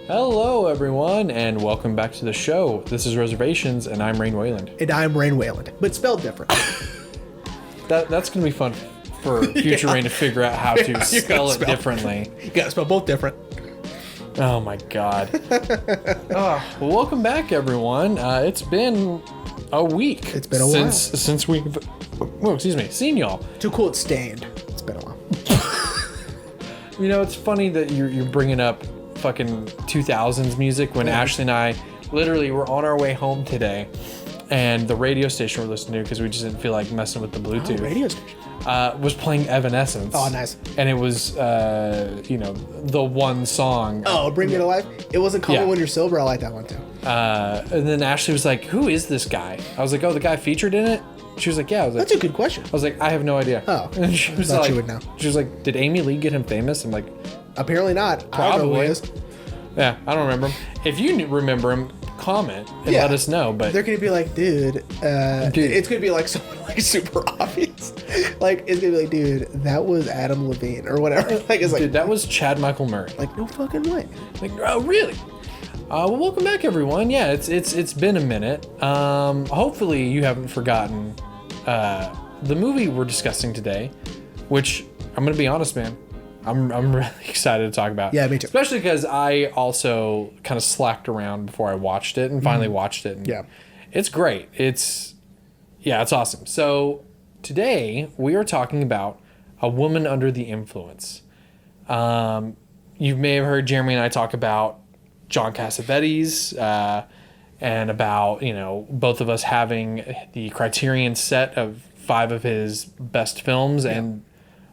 Hello, everyone, and welcome back to the show. This is Reservations, and I'm Rain Wayland. And I'm Rain Wayland, but spelled different. That's going to be fun for future Rain to figure out how to spell it differently. You gotta spell both different. Oh, my God. Well, welcome back, everyone. It's been a week. It's been a while. Since we've, seen y'all. Too cool it's stained. It's been a while. You know, it's funny that you're bringing up fucking 2000s music when Ashley and I literally were on our way home today, and the radio station we're listening to, because we just didn't feel like messing with the Bluetooth, Radio station. was playing Evanescence. Oh, nice. And it was, the one song. Oh, Bring Me to Life? It wasn't Call Me When You're Sober. I like that one too. And then Ashley was like, who is this guy? I was like, oh, the guy featured in it? She was like, yeah. I was like, That's a good question. I was like, I have no idea. Oh, and she was thought like, you would know. She was like, did Amy Lee get him famous? I'm like, apparently not. Probably. I don't know who he is. Yeah, I don't remember him. If you remember him, comment and let us know. But they're gonna be like, dude, it's gonna be like someone like super obvious. Like it's gonna be like, dude, that was Adam Levine or whatever. Like it's like, dude, that was Chad Michael Murray. Like no fucking way. Like, oh really? Well, welcome back, everyone. Yeah, it's been a minute. Hopefully you haven't forgotten the movie we're discussing today, which I'm gonna be honest, man. I'm really excited to talk about. Yeah, me too. Especially because I also kind of slacked around before I watched it and finally watched it. And yeah. It's great. It's awesome. So today we are talking about A Woman Under the Influence. You may have heard Jeremy and I talk about John Cassavetes and about, both of us having the Criterion set of 5 of his best films, and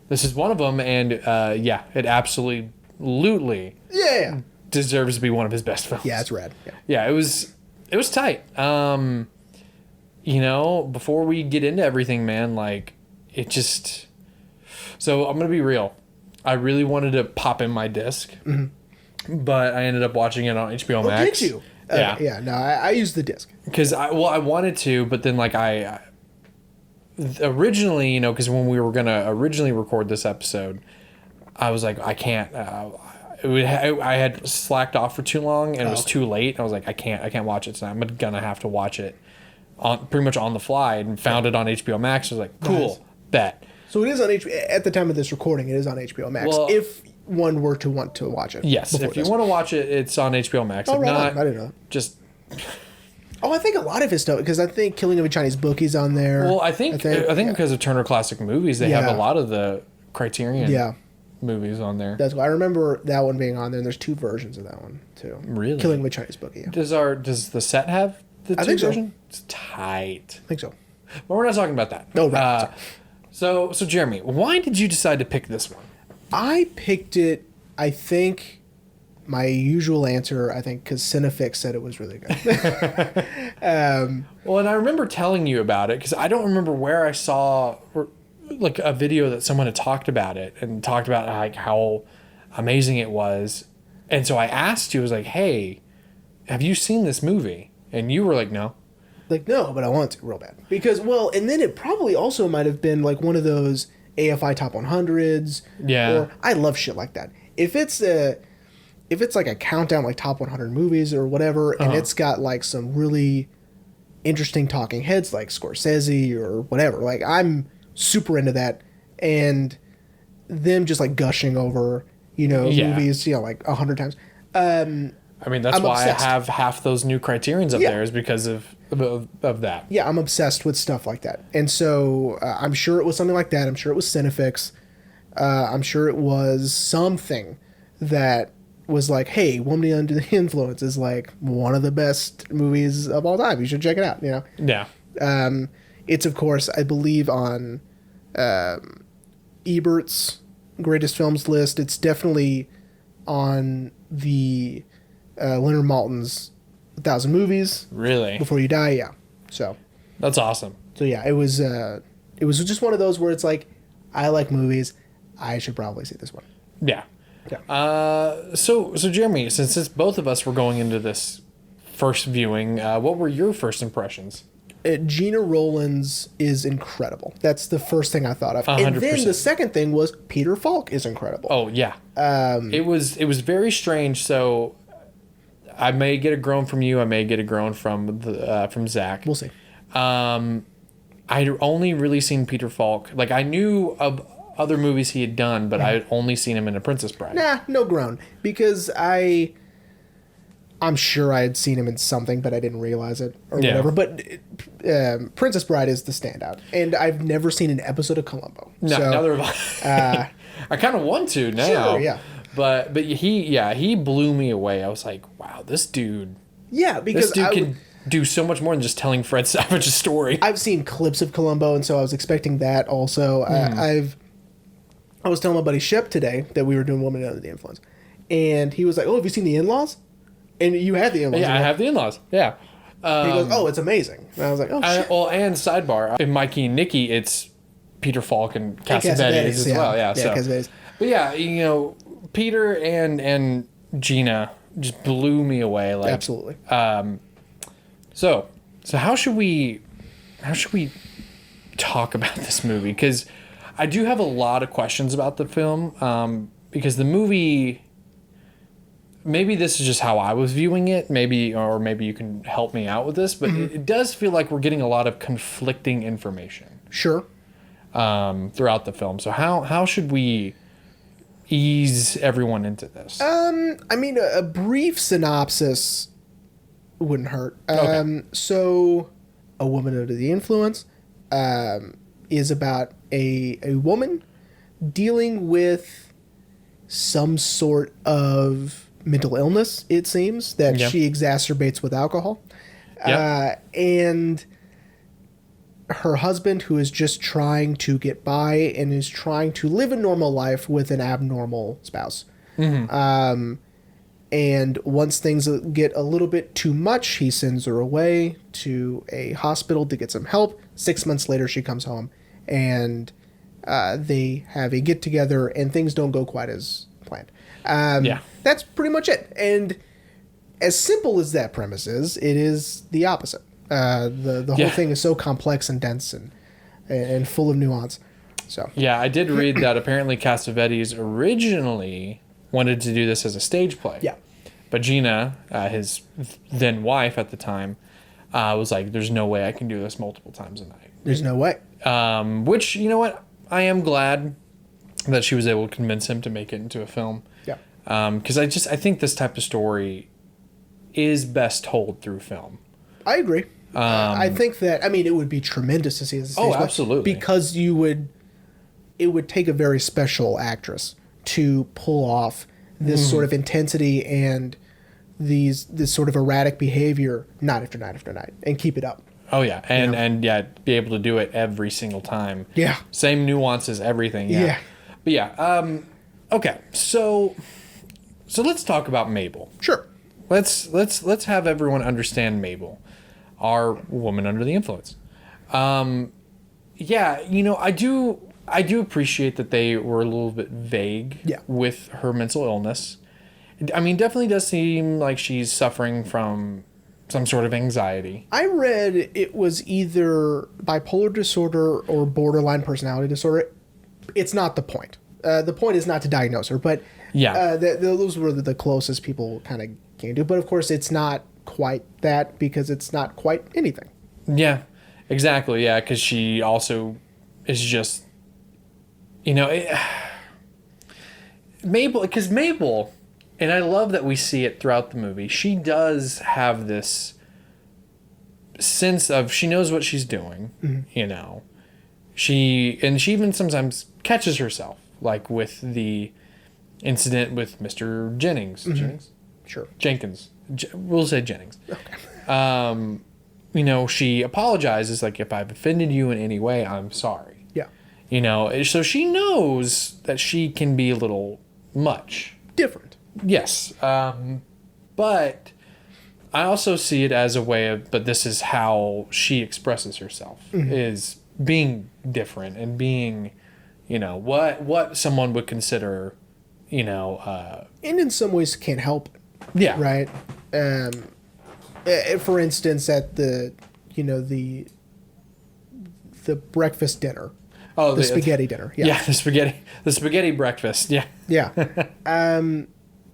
this is one of them, and it absolutely deserves to be one of his best films. Yeah, it's rad. Yeah, it was tight. Before we get into everything, man, like it just. So I'm gonna be real. I really wanted to pop in my disc, but I ended up watching it on HBO Max. Did you? Yeah. No, I used the disc because I wanted to, but then like I originally, because when we were gonna originally record this episode, I was like, I can't. I had slacked off for too long, and it was too late. I was like, I can't watch it tonight. I'm gonna have to watch it pretty much on the fly, and found it on HBO Max. I was like, cool, bet. So it is on HBO at the time of this recording. It is on HBO Max. Well, if one were to want to watch it, yes. If you want to watch it, it's on HBO Max. Oh, if right. not, I didn't know. Just. Oh, I think a lot of his stuff, because I think Killing of a Chinese Bookie's on there. Well, I think because of Turner Classic Movies, they have a lot of the Criterion movies on there. That's why I remember that one being on there, and there's 2 versions of that one too. Really? Killing of a Chinese Bookie. Yeah. Does the set have the 2 versions? So. It's tight. I think so. But we're not talking about that. No, right. So Jeremy, why did you decide to pick this one? I picked it, I think, my usual answer, because Cinefix said it was really good. Well, and I remember telling you about it because I don't remember where I saw like a video that someone had talked about it and talked about like how amazing it was. And so I asked you, I was like, hey, have you seen this movie? And you were like, no. Like, no, but I want to real bad. Because, and then it probably also might have been like one of those AFI Top 100s. Yeah. Or I love shit like that. If it's like a countdown, like top 100 movies or whatever, and it's got like some really interesting talking heads like Scorsese or whatever, like I'm super into that, and them just like gushing over, movies, like 100 times. I mean, that's why obsessed. I have half those new Criterions up there is because of that. Yeah, I'm obsessed with stuff like that. And so I'm sure it was something like that. I'm sure it was Cinefix. I'm sure it was something that was like, hey, Woman Under the Influence is like one of the best movies of all time. You should check it out, Yeah. It's, of course, I believe on Ebert's greatest films list. It's definitely on the Leonard Maltin's 1,000 Movies. Really? Before You Die, yeah. So. That's awesome. So, yeah, it was just one of those where it's like, I like movies. I should probably see this one. Yeah. Yeah. So Jeremy, since both of us were going into this first viewing, what were your first impressions? Gina Rowlands is incredible. That's the first thing I thought of. 100%. And then the second thing was Peter Falk is incredible. Oh yeah. It was very strange. So I may get a groan from you. I may get a groan from Zach. We'll see. I'd only really seen Peter Falk. Like, I knew of other movies he had done, but I had only seen him in A Princess Bride. Nah, no groan. Because I'm sure I had seen him in something, but I didn't realize it or whatever. But Princess Bride is the standout. And I've never seen an episode of Columbo. No, so, neither have I. I kind of want to now. Sure, yeah. But he blew me away. I was like, wow, this dude. Yeah, because this dude can do so much more than just telling Fred Savage a story. I've seen clips of Columbo, and so I was expecting that also. I was telling my buddy Shep today that we were doing Woman Under the Influence, and he was like, "Oh, have you seen The In-Laws?" And you had The In-Laws. Yeah, I have The In-Laws. Yeah. He goes, "Oh, it's amazing." And I was like, "Oh, shit." And sidebar, in Mikey and Nikki, it's Peter Falk and Cassavetes as well. Yeah, so. Cassavetes. But yeah, Peter and Gina just blew me away. Like, Absolutely. So how should we talk about this movie? Because I do have a lot of questions about the film. Because the movie, maybe this is just how I was viewing it. Maybe you can help me out with this. But it does feel like we're getting a lot of conflicting information. Sure. Throughout the film. So how should we ease everyone into this? I mean, a brief synopsis wouldn't hurt. Okay. So, A Woman Under the Influence is about a woman dealing with some sort of mental illness, it seems, that she exacerbates with alcohol. And her husband, who is just trying to get by and is trying to live a normal life with an abnormal spouse. And once things get a little bit too much, he sends her away to a hospital to get some help. 6 months later, she comes home, and they have a get-together, and things don't go quite as planned. That's pretty much it. And as simple as that premise is, it is the opposite. The whole thing is so complex and dense and full of nuance. So yeah, I did read that apparently Cassavetes originally wanted to do this as a stage play. Yeah. But Gina, his then wife at the time, was like, "There's no way I can do this multiple times a night." There's no way. Which, you know what? I am glad that she was able to convince him to make it into a film. Yeah. Because I think this type of story is best told through film. I agree. I think that, I mean, it would be tremendous to see as a stage play. Absolutely. Because it would take a very special actress to pull off this sort of intensity and this sort of erratic behavior night after night after night and keep it up. Oh yeah, and be able to do it every single time. Yeah. Same nuances, everything. Yeah. But yeah, okay. So let's talk about Mabel. Sure. Let's have everyone understand Mabel, our woman under the influence. Yeah, I do appreciate that they were a little bit vague with her mental illness. I mean, definitely does seem like she's suffering from some sort of anxiety. I read it was either bipolar disorder or borderline personality disorder. It's not the point. The point is not to diagnose her, but those were the closest people kind of came to. But of course, it's not quite that because it's not quite anything. Yeah, exactly. Yeah, because she also is just, Mabel, and I love that we see it throughout the movie. She does have this sense of she knows what she's doing. She even sometimes catches herself, like with the incident with Mr. Jennings. Jennings? Sure. Jenkins. We'll say Jennings. Okay. She apologizes, like, if I've offended you in any way, I'm sorry. Yeah. So she knows that she can be a little much. Different. Yes. But I also see it as a way of, but this is how she expresses herself, is being different and being, what someone would consider, and in some ways can't help it. Yeah. Right. For instance, at the breakfast dinner. Oh, the spaghetti dinner. Yeah, the spaghetti breakfast. Yeah. Yeah.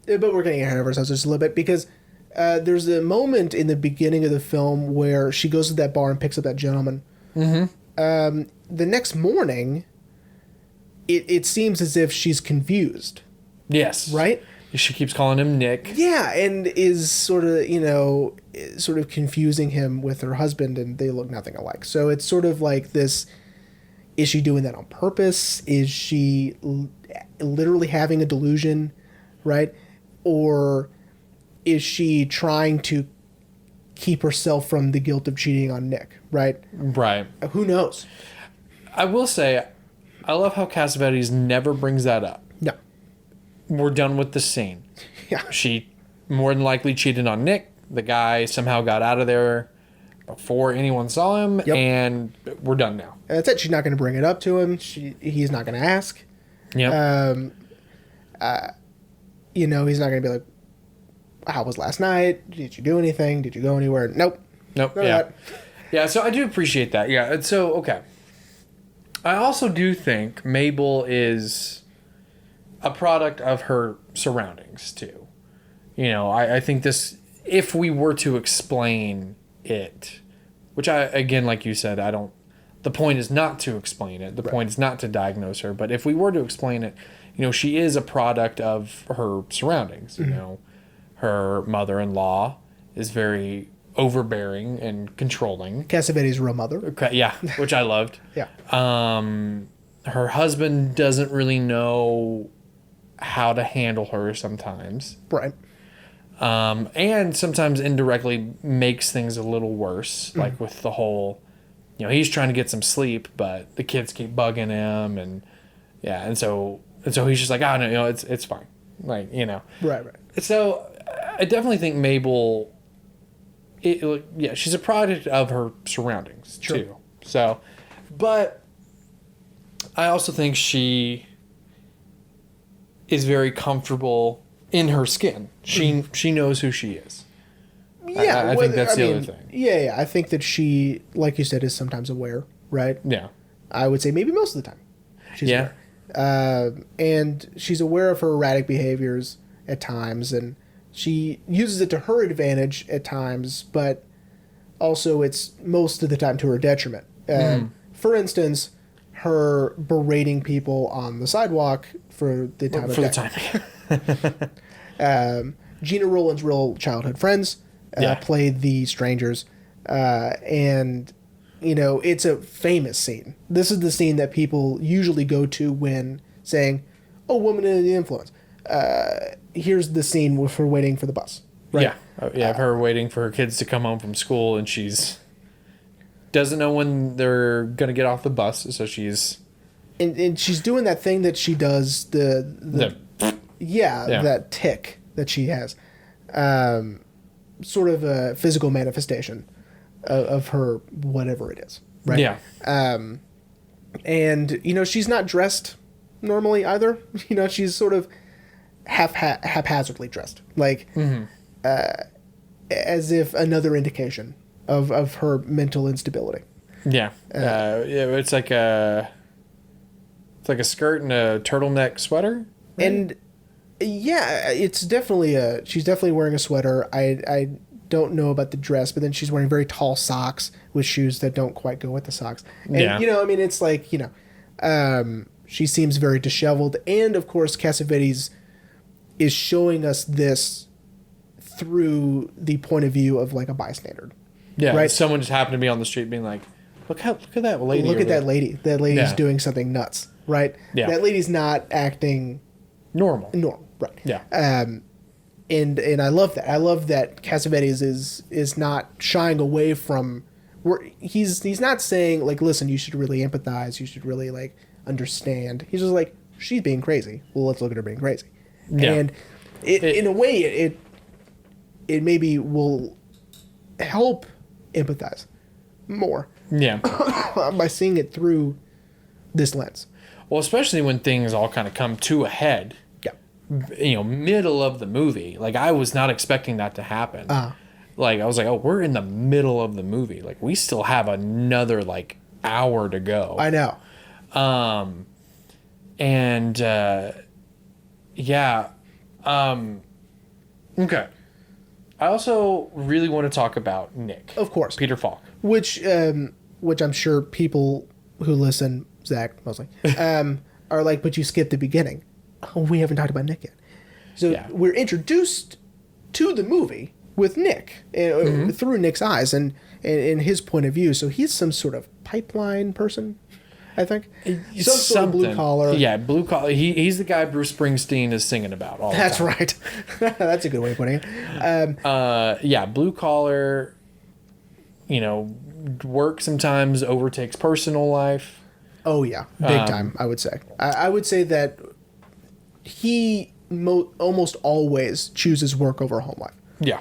But we're getting ahead of ourselves just a little bit because There's a moment in the beginning of the film where she goes to that bar and picks up that gentleman. The next morning, it seems as if she's confused. Yes. Right? She keeps calling him Nick. Yeah, and is sort of confusing him with her husband, and they look nothing alike. So it's sort of like this, is she doing that on purpose? Is she literally having a delusion, right? Or is she trying to keep herself from the guilt of cheating on Nick, right? Right. Who knows? I will say, I love how Cassavetes never brings that up. No. We're done with the scene. Yeah. She more than likely cheated on Nick. The guy somehow got out of there before anyone saw him, and we're done now. And that's it. She's not going to bring it up to him. He's not going to ask. Yeah. He's not going to be like, how was last night? Did you do anything? Did you go anywhere? Nope. Yeah. Yeah, so I do appreciate that. Yeah, and so, okay. I also do think Mabel is a product of her surroundings, too. I think this, if we were to explain it, which again, like you said, the point is not to explain it. The point is not to diagnose her. But if we were to explain it, she is a product of her surroundings, Her mother-in-law is very overbearing and controlling. Cassavetes' real mother. Okay, yeah, which I loved. Yeah. Her husband doesn't really know how to handle her sometimes. Right. And sometimes indirectly makes things a little worse, like with the whole, he's trying to get some sleep, but the kids keep bugging him, and so he's just like, oh no, it's fine, like Right. So I definitely think Mabel, she's a product of her surroundings too. So, but I also think she is very comfortable in her skin. She knows who she is. Yeah, I think that's the other thing. Yeah. I think that she, like you said, is sometimes aware, right? Yeah. I would say maybe most of the time. She's aware. And she's aware of her erratic behaviors at times, and she uses it to her advantage at times, but also it's most of the time to her detriment. For instance, her berating people on the sidewalk for the time of day. Gina Rowland's real childhood friends played the strangers, and it's a famous scene. This is the scene that people usually go to when saying, "Oh, woman in the influence." Here's the scene with her waiting for the bus. Right? Yeah, of her waiting for her kids to come home from school, and she's doesn't know when they're gonna get off the bus, so she's and she's doing that thing that she does that tick that she has, sort of a physical manifestation of her whatever it is, right? Yeah. And she's not dressed normally either. She's sort of haphazardly dressed, like as if another indication of her mental instability. Yeah. It's like a skirt and a turtleneck sweater. Right? And yeah, it's definitely she's definitely wearing a sweater. I don't know about the dress, but then she's wearing very tall socks with shoes that don't quite go with the socks. And it's like, she seems very disheveled, and of course Cassavetes is showing us this through the point of view of like a bystander. Yeah, right? Someone just happened to be on the street being like, look at that lady. Look at that there. lady. That lady's doing something nuts, right? Yeah. That lady's not acting normal, right? Yeah. And I love that. I love that Cassavetes is not shying away from where he's not saying like, listen, you should really empathize, you should really like understand. He's just like, she's being crazy. Well, let's look at her being crazy. Yeah. And in a way it maybe will help empathize more. Yeah. By seeing it through this lens. Well, especially when things all kind of come to a head. Yeah. Middle of the movie. Like, I was not expecting that to happen. Like, I was like, oh, we're in the middle of the movie. Like, we still have another, like, hour to go. I know. Okay. I also really want to talk about Nick. Of course. Peter Falk. Which I'm sure people who listen, Zach mostly, are like, but you skipped the beginning. Oh, we haven't talked about Nick yet. So we're introduced to the movie with Nick through Nick's eyes and his point of view. So he's some sort of pipeline person, I think. Some sort of blue collar. Yeah, blue collar. He's the guy Bruce Springsteen is singing about all the time. That's right. That's a good way of putting it. Blue collar, work sometimes overtakes personal life. Oh, yeah. Big time, I would say. I would say that he almost always chooses work over home life. Yeah.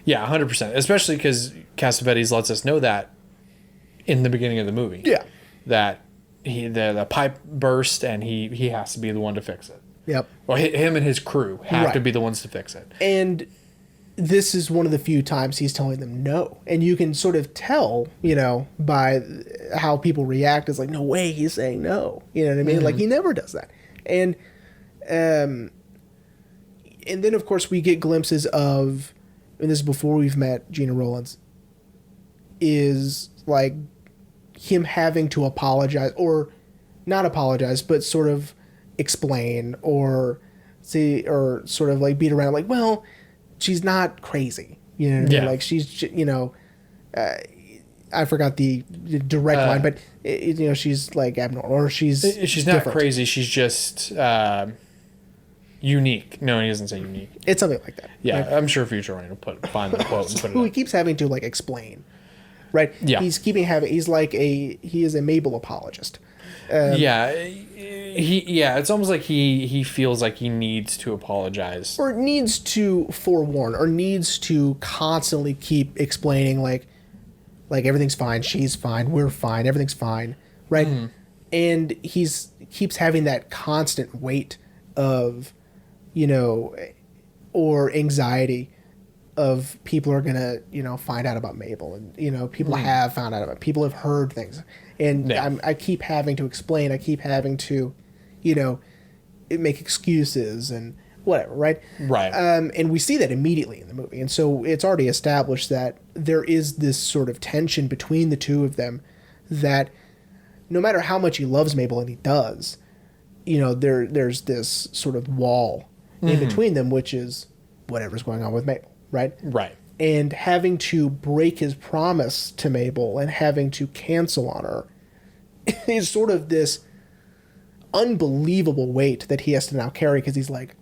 Yeah, 100%. Especially because Cassavetes lets us know that in the beginning of the movie. Yeah. That the pipe burst and he has to be the one to fix it. Yep. Well, him and his crew have to be the ones to fix it. And this is one of the few times he's telling them no. And you can sort of tell, by how people react. It's like, no way, he's saying no. You know what I mean? Like, he never does that. And then, of course, we get glimpses of, and this is before we've met Gina Rowlands, is like him having to apologize, or not apologize, but sort of explain or sort of like beat around, like, well, she's not crazy. You know what I mean? Like, she's, I forgot the direct line, but, she's like abnormal, or she's not different. crazy. She's just unique. No, he doesn't say unique. It's something like that. Yeah, right? I'm sure Future will find the quote and put it Who up. he keeps having to like explain, right? Yeah. He is a Mabel apologist. It's almost like he feels like he needs to apologize. Or needs to forewarn, or needs to constantly keep explaining like everything's fine, she's fine, we're fine, everything's fine, right? And keeps having that constant weight of, or anxiety of people are gonna, find out about Mabel, and people have found out about it. People have heard things, and I keep having to explain. I keep having to, make excuses and whatever, right? Right. And we see that immediately in the movie, and so it's already established that there is this sort of tension between the two of them, that no matter how much he loves Mabel, and he does, there's this sort of wall in between them, which is whatever's going on with Mabel, right? Right. And having to break his promise to Mabel and having to cancel on her is sort of this unbelievable weight that he has to now carry, because he's like,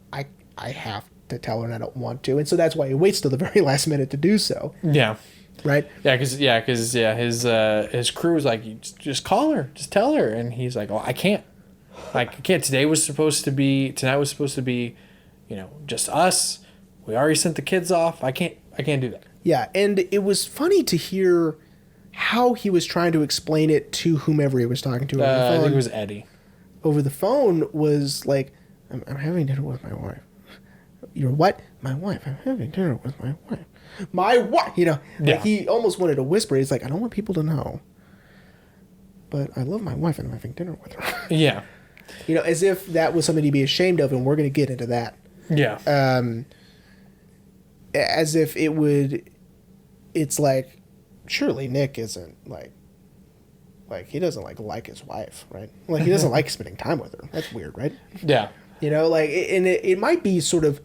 I have to tell her and I don't want to. And so that's why he waits till the very last minute to do so. Yeah. Right? Because his crew was like, just call her, just tell her. And he's like, oh, I can't. Like, I can't. Tonight was supposed to be, just us. We already sent the kids off. I can't do that. Yeah, and it was funny to hear how he was trying to explain it to whomever he was talking to over the phone. I think it was Eddie. Over the phone was like, I'm having dinner with my wife. You're what? My wife. I'm having dinner with my wife. My wife! Like he almost wanted to whisper. He's like, I don't want people to know, but I love my wife and I'm having dinner with her. Yeah. As if that was something to be ashamed of, and we're going to get into that. Yeah. As if it's like, surely Nick isn't like he doesn't like his wife, right? Like, he doesn't like spending time with her. That's weird, right? Yeah. And it might be sort of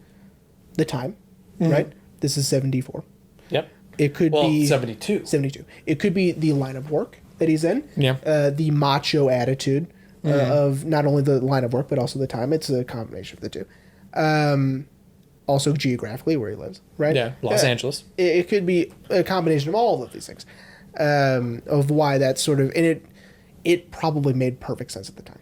the time, right? This is 74. Yep. It could be 72. 72. It could be the line of work that he's in. Yeah. The macho attitude of not only the line of work, but also the time. It's a combination of the two. Also geographically where he lives, right? Yeah, Los Angeles. It could be a combination of all of these things, of why that sort of, and it probably made perfect sense at the time.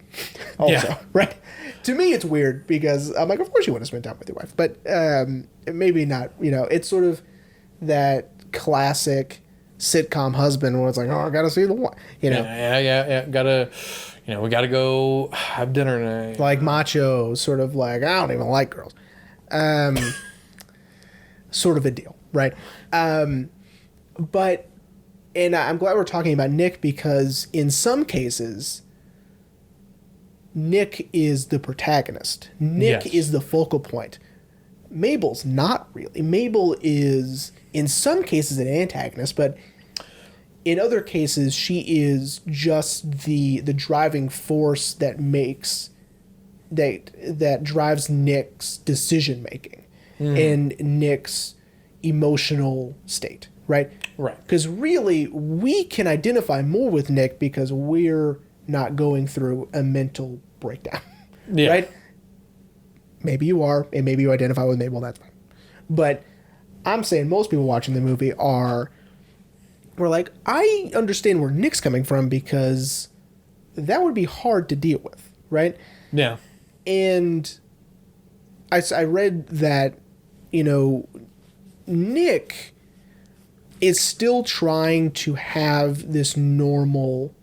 Also, right? To me, it's weird because I'm like, of course you want to spend time with your wife, but maybe not. It's sort of that classic sitcom husband where it's like, oh, I gotta see the one. Yeah. Gotta. We gotta go have dinner tonight. Like macho, sort of like, I don't even like girls. Sort of a deal, right? But, and I'm glad we're talking about Nick, because in some cases, Nick is the protagonist. Nick is the focal point. Mabel's not really. Mabel is, in some cases, an antagonist, but in other cases, she is just the driving force that drives Nick's decision making and Nick's emotional state, right? Right. Because really, we can identify more with Nick because we're not going through a mental breakdown, right? Maybe you are, and maybe you identify with Mabel, that's fine. But I'm saying most people watching the movie we're like, I understand where Nick's coming from because that would be hard to deal with, right? Yeah. And I read that, Nick is still trying to have this normal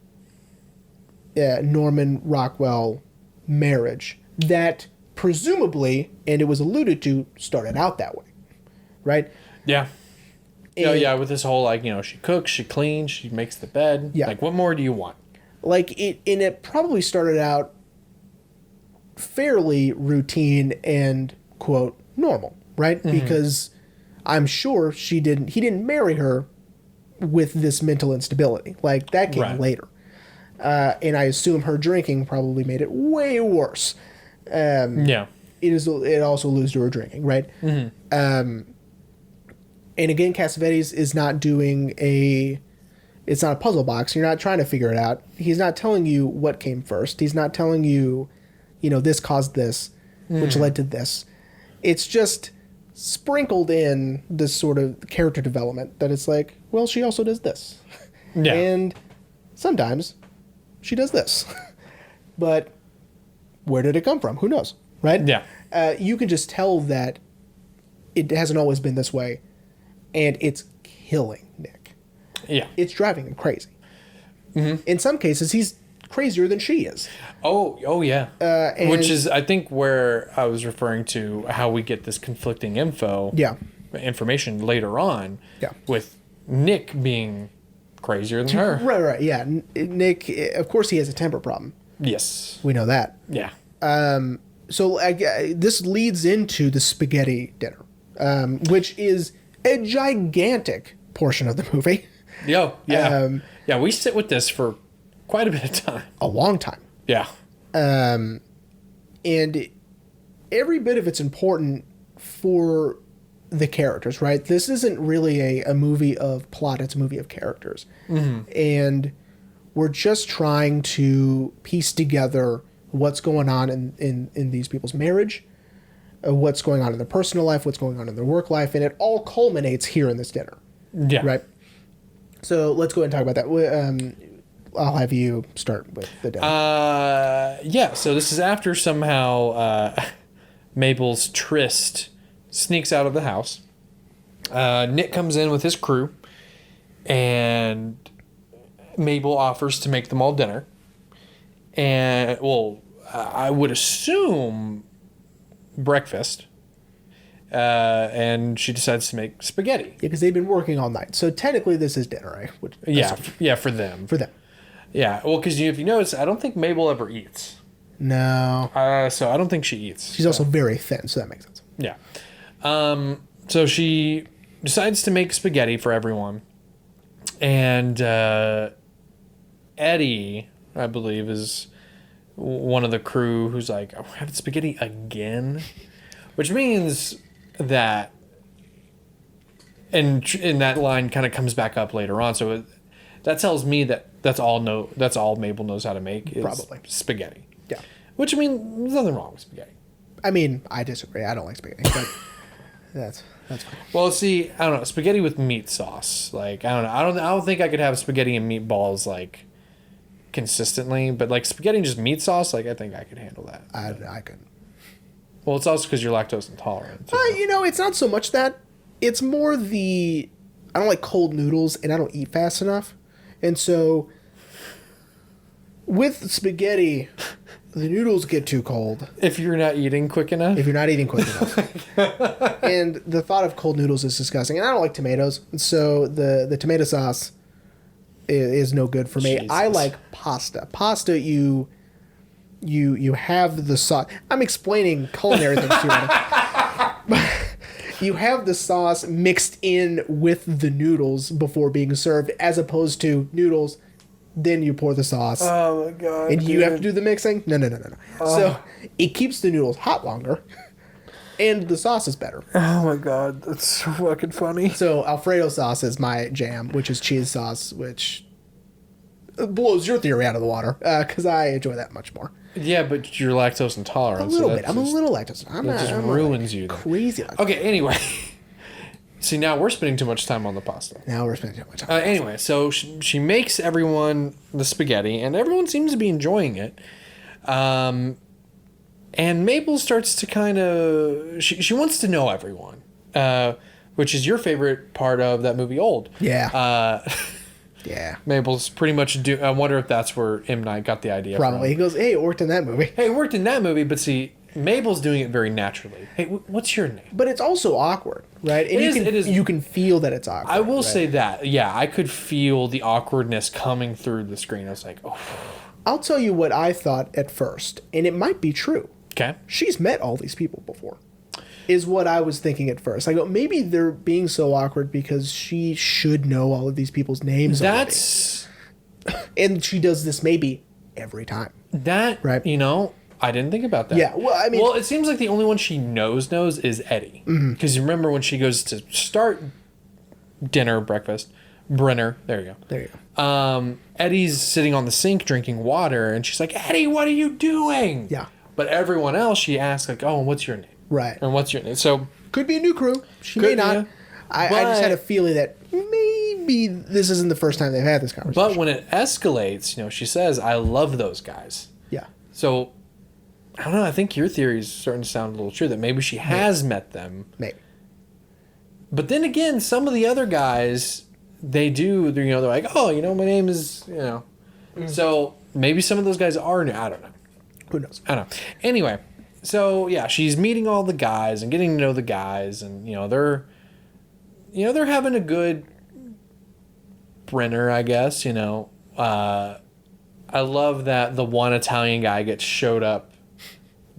Norman Rockwell marriage that presumably, and it was alluded to, started out that way, right? Yeah. With this whole, she cooks, she cleans, she makes the bed. Yeah. What more do you want? It probably started out fairly routine and, quote, normal, right? Mm-hmm. Because I'm sure he didn't marry her with this mental instability. That came later. And I assume her drinking probably made it way worse. It also alludes to her drinking, right? Mm-hmm. And again, Cassavetes is not doing it's not a puzzle box. You're not trying to figure it out. He's not telling you what came first. He's not telling you, this caused this, which led to this. It's just sprinkled in this sort of character development that it's like, well, she also does this. Yeah. And sometimes she does this. But where did it come from? Who knows, right? Yeah. You can just tell that it hasn't always been this way, and it's killing Nick. Yeah. It's driving him crazy. Mm-hmm. In some cases, he's crazier than she is. Oh yeah. Which is, I think, where I was referring to how we get this conflicting information later on. Yeah. With Nick being crazier than her. Right. Yeah. Nick, of course, he has a temper problem. Yes. We know that. Yeah. So this leads into the spaghetti dinner, which is a gigantic portion of the movie. Yeah. We sit with this for quite a bit of time. A long time. Yeah. And every bit of it's important for the characters, right? This isn't really a movie of plot, it's a movie of characters. Mm-hmm. And we're just trying to piece together what's going on in these people's marriage, what's going on in their personal life, what's going on in their work life, and it all culminates here in this dinner. Yeah. Right? So let's go ahead and talk about that. I'll have you start with the dinner. So this is after somehow Mabel's tryst sneaks out of the house. Nick comes in with his crew, and Mabel offers to make them all dinner. And, I would assume breakfast. And she decides to make spaghetti. Yeah, because they've been working all night. So technically this is dinner, right? For them. For them. Yeah, well, because if you notice, I don't think Mabel ever eats. No. So I don't think she eats. She's also very thin, so that makes sense. Yeah. So she decides to make spaghetti for everyone. And Eddie, I believe, is one of the crew who's like, "Oh, we're having spaghetti again?" Which means that, and that line kind of comes back up later on. So that tells me that that's all Mabel knows how to make is probably spaghetti. Yeah. Which, I mean, there's nothing wrong with spaghetti. I mean, I disagree. I don't like spaghetti, but that's fine. Well, see, I don't know, spaghetti with meat sauce. Like, I don't know. I don't think I could have spaghetti and meatballs like consistently, but like spaghetti and just meat sauce, like I think I could handle that. I couldn't. Well, it's also because you're lactose intolerant. It's not so much that. It's more I don't like cold noodles, and I don't eat fast enough. And so, with spaghetti, the noodles get too cold. If you're not eating quick enough? If you're not eating quick enough. And the thought of cold noodles is disgusting. And I don't like tomatoes. So, the tomato sauce is no good for me. Jesus. I like pasta. Pasta, you have the sauce. I'm explaining culinary things to you. You have the sauce mixed in with the noodles before being served, as opposed to noodles, then you pour the sauce. Oh my god! And you have to do the mixing? No. So it keeps the noodles hot longer, and the sauce is better. Oh my god, that's so fucking funny. So Alfredo sauce is my jam, which is cheese sauce, which blows your theory out of the water, because I enjoy that much more. Yeah, but you're lactose intolerant. A little bit. I'm a little lactose. That ruins you. Crazy. Lactose. Okay, anyway. See, now we're spending too much time on the pasta. Now we're spending too much time. Anyway, so she makes everyone the spaghetti, and everyone seems to be enjoying it. And Mabel starts to kind of... She wants to know everyone, which is your favorite part of that movie, Old. Yeah. Yeah. Mabel's pretty much... I wonder if that's where M. Night got the idea Probably. from. He goes, hey, it worked in that movie. Hey, it worked in that movie, but see... Mabel's doing it very naturally. Hey, what's your name? But it's also awkward, right? And It is. You can feel that it's awkward. I will right? say that. Yeah, I could feel the awkwardness coming through the screen. I was like, oh. I'll tell you what I thought at first, and it might be true. Okay. She's met all these people before, is what I was thinking at first. I go, maybe they're being so awkward because she should know all of these people's names That's... already. And she does this maybe every time. That, right? You know... I didn't think about that. Yeah, well, I mean... Well, it seems like the only one she knows is Eddie. Because you remember when she goes to start breakfast, Brenner, there you go. Eddie's sitting on the sink drinking water, and she's like, Eddie, what are you doing? Yeah. But everyone else, she asks, like, oh, what's your name? Right. And what's your name? So... Could be a new crew. She may not. Yeah. I just had a feeling that maybe this isn't the first time they've had this conversation. But when it escalates, she says, I love those guys. Yeah. So... I don't know. I think your theory is starting to sound a little true, that maybe she has met them. Maybe. But then again, some of the other guys, they're like, oh, my name is, So maybe some of those guys are new. I don't know. Who knows? I don't know. Anyway, so yeah, she's meeting all the guys and getting to know the guys, and they're having a good Brenner, I guess. I love that the one Italian guy showed up.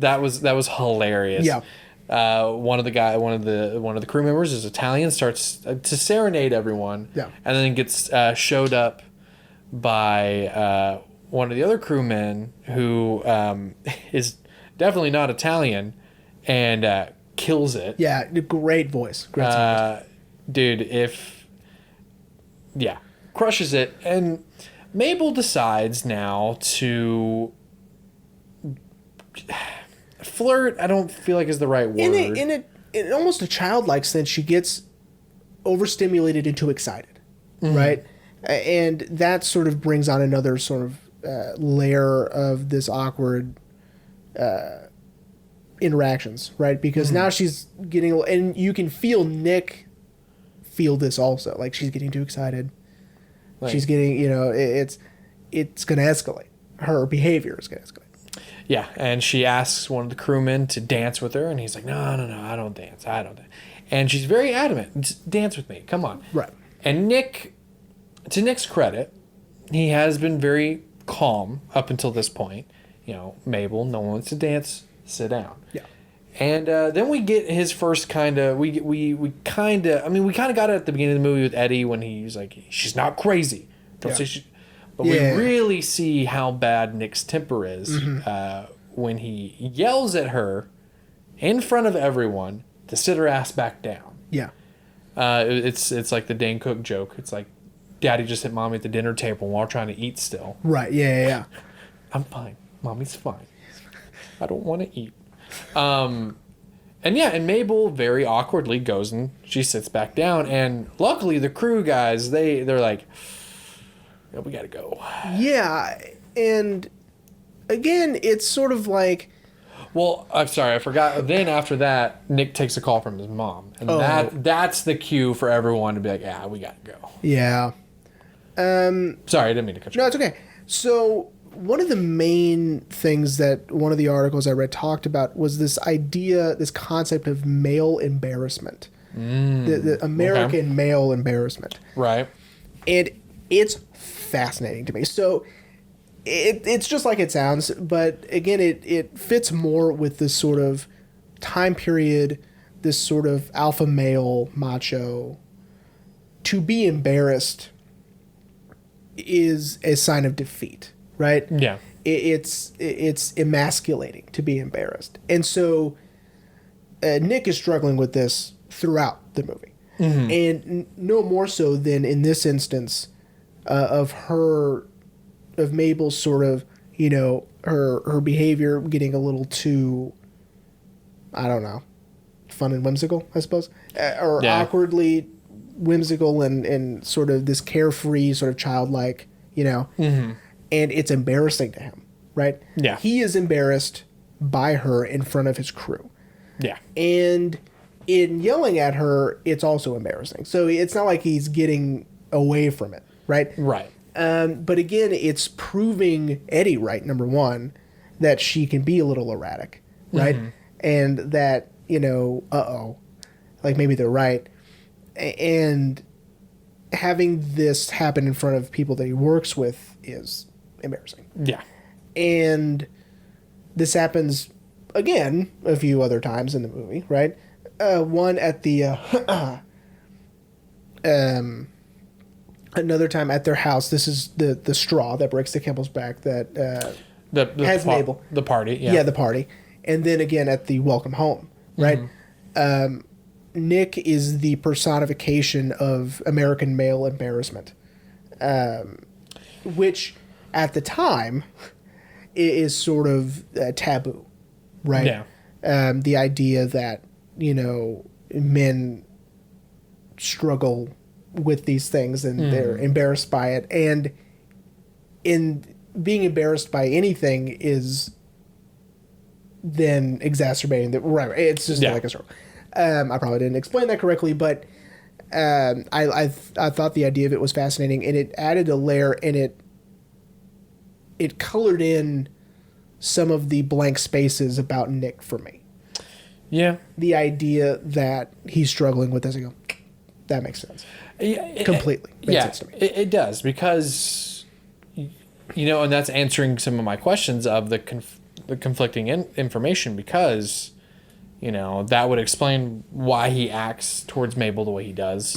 That was hilarious. Yeah. One of the crew members is Italian, starts to serenade everyone. Yeah. And then gets showed up by one of the other crewmen who is definitely not Italian and kills it. Yeah, great voice. Dude, crushes it. And Mabel decides now to flirt. I don't feel like is the right word. In almost a childlike sense, she gets overstimulated and too excited, right? And that sort of brings on another sort of layer of this awkward interactions, right? Because now she's getting, and you can feel Nick feel this also. Like she's getting too excited. Right. She's getting, it's going to escalate. Her behavior is going to escalate. Yeah, and she asks one of the crewmen to dance with her, and he's like, no, I don't dance. And she's very adamant. Just dance with me. Come on. Right. And Nick, to Nick's credit, he has been very calm up until this point. Mabel, no one wants to dance. Sit down. Yeah. And then we get his first kind of, we kind of got it at the beginning of the movie with Eddie when he's like, she's not crazy. Don't say she... But we really see how bad Nick's temper is when he yells at her in front of everyone to sit her ass back down. Yeah. It's like the Dane Cook joke. It's like, Daddy just hit Mommy at the dinner table while we're trying to eat still. Right, yeah. I'm fine. Mommy's fine. I don't want to eat. And Mabel very awkwardly goes and she sits back down. And luckily the crew guys, they're like... Yeah, we gotta go. Yeah, and again, it's sort of like... Well, I'm sorry, I forgot. Then after that, Nick takes a call from his mom. And that's the cue for everyone to be like, yeah, we gotta go. Yeah. Sorry, I didn't mean to cut you off. No, it's okay. So, one of the main things that one of the articles I read talked about was this concept of male embarrassment. The American male embarrassment. Right. And it's fascinating to me. So it's just like it sounds, but again, it fits more with this sort of time period this sort of alpha male macho, to be embarrassed is a sign of defeat, right? Yeah. It's emasculating to be embarrassed. And so Nick is struggling with this throughout the movie. Mm-hmm. And no more so than in this instance of Mabel's sort of, her behavior getting a little too, I don't know, fun and whimsical, I suppose, or awkwardly whimsical and sort of this carefree, sort of childlike, mm-hmm. And it's embarrassing to him, right? Yeah. He is embarrassed by her in front of his crew. Yeah. And in yelling at her, it's also embarrassing. So it's not like he's getting away from it, right? Right. But again, it's proving Eddie right, number one, that she can be a little erratic, right? Mm-hmm. And that, like maybe they're right. And having this happen in front of people that he works with is embarrassing. Yeah. And this happens again a few other times in the movie, right? One at the another time at their house. This is the straw that breaks the camel's back that has Mabel. The party, yeah. Yeah, the party. And then again at the welcome home, right? Mm-hmm. Nick is the personification of American male embarrassment, which at the time is sort of taboo, right? Yeah. The idea that, men struggle with these things and they're embarrassed by it. And in being embarrassed by anything is then exacerbating the right. It's just like a struggle. I probably didn't explain that correctly, but I thought the idea of it was fascinating, and it added a layer, and it colored in some of the blank spaces about Nick for me. Yeah. The idea that he's struggling with this, I go, that makes sense. Yeah, completely makes sense to me. It does, because, and that's answering some of my questions of the conflicting information, because, that would explain why he acts towards Mabel the way he does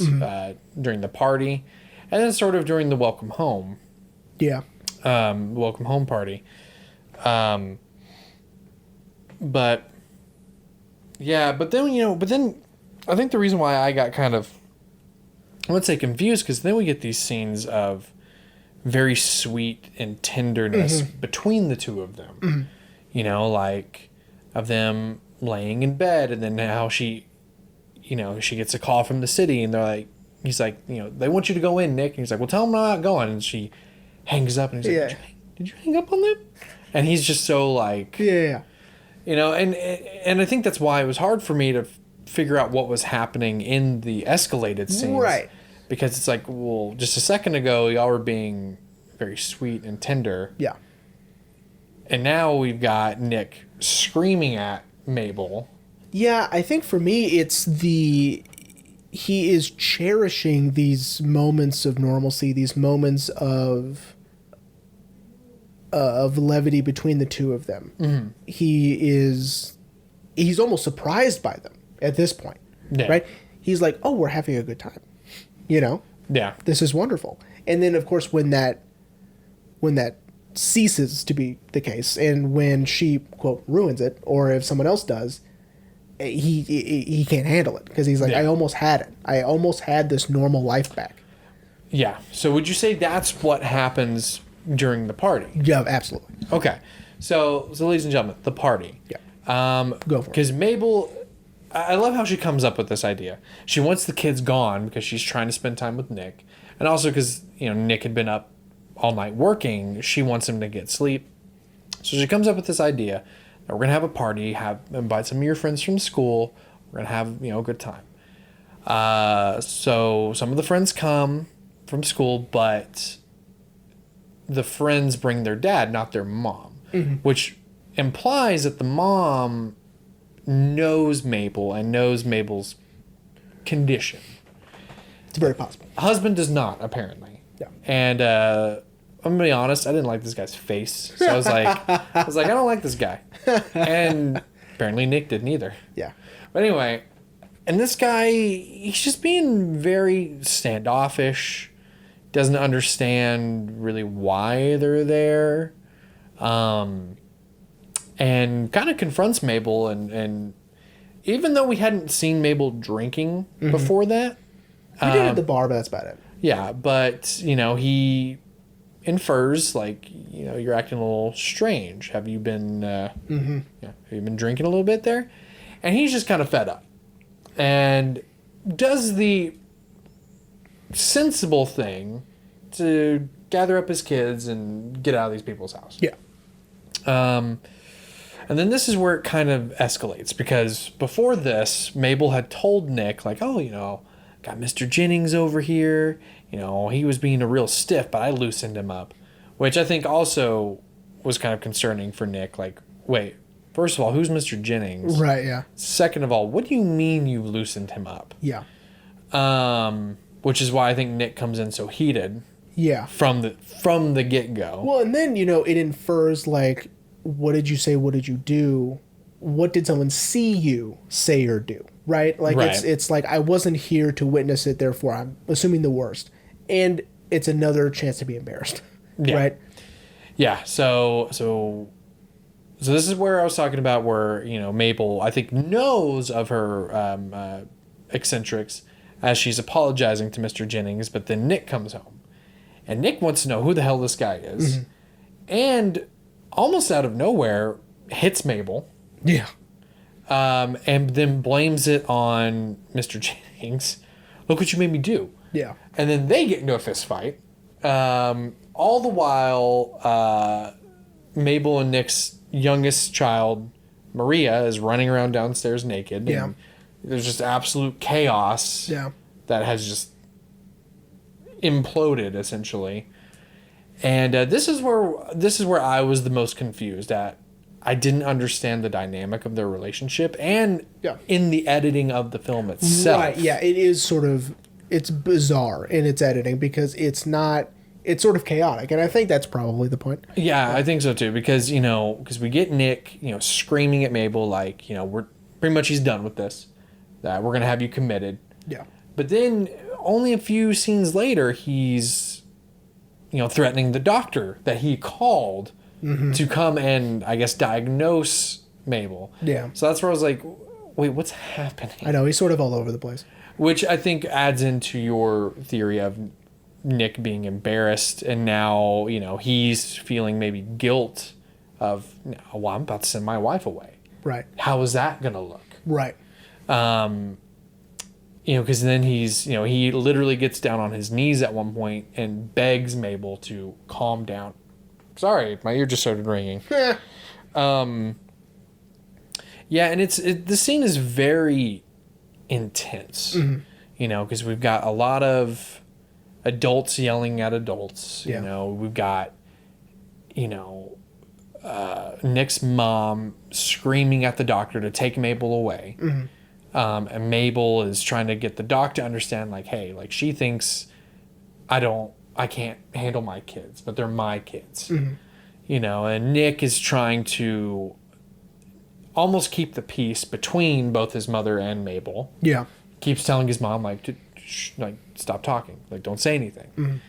during the party, and then sort of during the welcome home. Yeah. Welcome home party. But then I think the reason why I got kind of, I wouldn't say confused, because then we get these scenes of very sweet and tenderness between the two of them. Like of them laying in bed, and then how she gets a call from the city, and he's like, they want you to go in, Nick. And he's like, well, tell them I'm not going. And she hangs up, and he's like, did you hang up on them? And he's just so like, and I think that's why it was hard for me to figure out what was happening in the escalated scenes. Right. Because it's like, well, just a second ago, y'all were being very sweet and tender. Yeah. And now we've got Nick screaming at Mabel. Yeah, I think for me, it's he is cherishing these moments of normalcy, these moments of levity between the two of them. Mm-hmm. He's almost surprised by them at this point, right? He's like, oh, we're having a good time. Yeah, this is wonderful. And then, of course, when that ceases to be the case, and when she, quote, ruins it, or if someone else does, he can't handle it, because he's like, I almost had it. I almost had this normal life back. Yeah. So would you say that's what happens during the party? Yeah, absolutely. Okay. So ladies and gentlemen, the party. Yeah. Go for it. Because Mabel, I love how she comes up with this idea. She wants the kids gone because she's trying to spend time with Nick. And also because, Nick had been up all night working. She wants him to get sleep. So she comes up with this idea that we're going to have a party, invite some of your friends from school. We're going to have, a good time. So some of the friends come from school, but the friends bring their dad, not their mom, which implies that the mom knows Mabel and knows Mabel's condition. It's very possible. Husband does not, apparently. Yeah. And I'm gonna be honest, I didn't like this guy's face. So I was like, I don't like this guy. And apparently Nick didn't either. Yeah. But anyway, And this guy, he's just being very standoffish, doesn't understand really why they're there, and kind of confronts Mabel. And even though we hadn't seen Mabel drinking before that, We did it at the bar, but that's about it. yeah, but, you know, he infers, like, you know, you're acting a little strange. Have you been, have you been drinking a little bit there? And he's just kind of fed up. And does the sensible thing to gather up his kids and get out of these people's house. Yeah. And then this is where it kind of escalates, because before this, Mabel had told Nick, like, oh, you know, got Mr. Jennings over here. You know, he was being a real stiff, but I loosened him up. Which I think also was kind of concerning for Nick. Like, wait, first of all, who's Mr. Jennings? Right, yeah. Second of all, what do you mean you loosened him up? Yeah. Which is why I think Nick comes in so heated. Yeah. From the get-go. Well, and then, you know, it infers, like, what did you say, what did you do? What did someone see you say or do? Right? Like, Right. it's like, I wasn't here to witness it, therefore I'm assuming the worst. And it's another chance to be embarrassed. Yeah. Right? Yeah, so this is where I was talking about where, you know, Mabel, I think, knows of her eccentrics as she's apologizing to Mr. Jennings, but then Nick comes home. And Nick wants to know who the hell this guy is. Mm-hmm. And almost out of nowhere, hits Mabel. Yeah. And then blames it on Mr. Jennings. Look what you made me do. Yeah. And then they get into a fist fight. All the while, Mabel and Nick's youngest child, Maria, is running around downstairs naked. Yeah. And there's just absolute chaos Yeah. that has just imploded, essentially. And this is where I was the most confused at. I didn't understand the dynamic of their relationship, and Yeah. in the editing of the film itself. Right, yeah, it is sort of, it's bizarre in its editing because it's sort of chaotic, and I think that's probably the point. Yeah, I think so too, because, you know, because we get Nick, you know, screaming at Mabel like, you know, we're pretty much, he's done with this, that we're going to have you committed. Yeah. But then only a few scenes later, he's, you know, threatening the doctor that he called to come and, I guess, diagnose Mabel. Yeah. So that's where I was like, wait, what's happening? I know, he's sort of all over the place. Which I think adds into your theory of Nick being embarrassed, and now, you know, he's feeling maybe guilt of, well, I'm about to send my wife away. Right. How is that going to look? Right. You know, because then he's, you know, he literally gets down on his knees at one point and begs Mabel to calm down. Sorry, my ear just started ringing. Yeah, and the scene is very intense, you know, because we've got a lot of adults yelling at adults. Yeah. You know, we've got, you know, Nick's mom screaming at the doctor to take Mabel away. And Mabel is trying to get the doc to understand, like, hey, like, she thinks I can't handle my kids, but they're my kids. You know, and Nick is trying to almost keep the peace between both his mother and Mabel. Yeah. Keeps telling his mom, like, like, stop talking, like, don't say anything.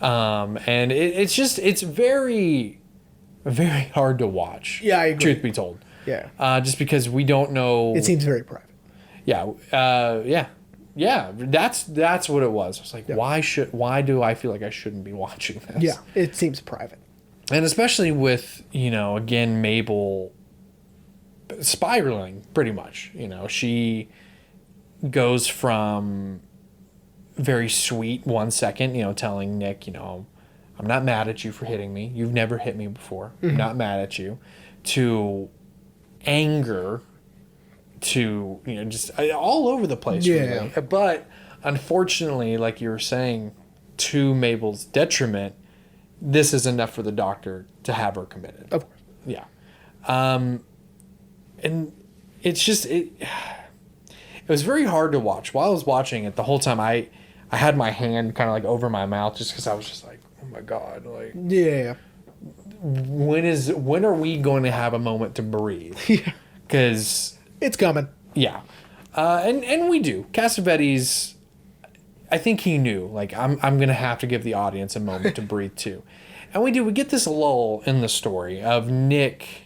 And it's just, it's very, very hard to watch. Yeah, I agree. Truth be told. Yeah. Just because we don't know. It seems very private. Yeah. Yeah. That's what it was. I was like, why do I feel like I shouldn't be watching this? Yeah. It seems private. And especially with, you know, again, Mabel spiraling pretty much, you know, she goes from very sweet 1 second, you know, telling Nick, you know, I'm not mad at you for hitting me. You've never hit me before. I'm not mad at you. To anger, to, you know, just all over the place. Yeah. Really. But unfortunately, like you were saying, to Mabel's detriment, this is enough for the doctor to have her committed. Of course. Yeah. And it's just, it was very hard to watch. While I was watching it, the whole time I had my hand kind of like over my mouth just because I was just like, oh my God, like, Yeah. when are we going to have a moment to breathe? Yeah. Because, It's coming. yeah. And we do. Cassavetes, I think he knew, like, I'm going to have to give the audience a moment to breathe too. And we do. We get this lull in the story of Nick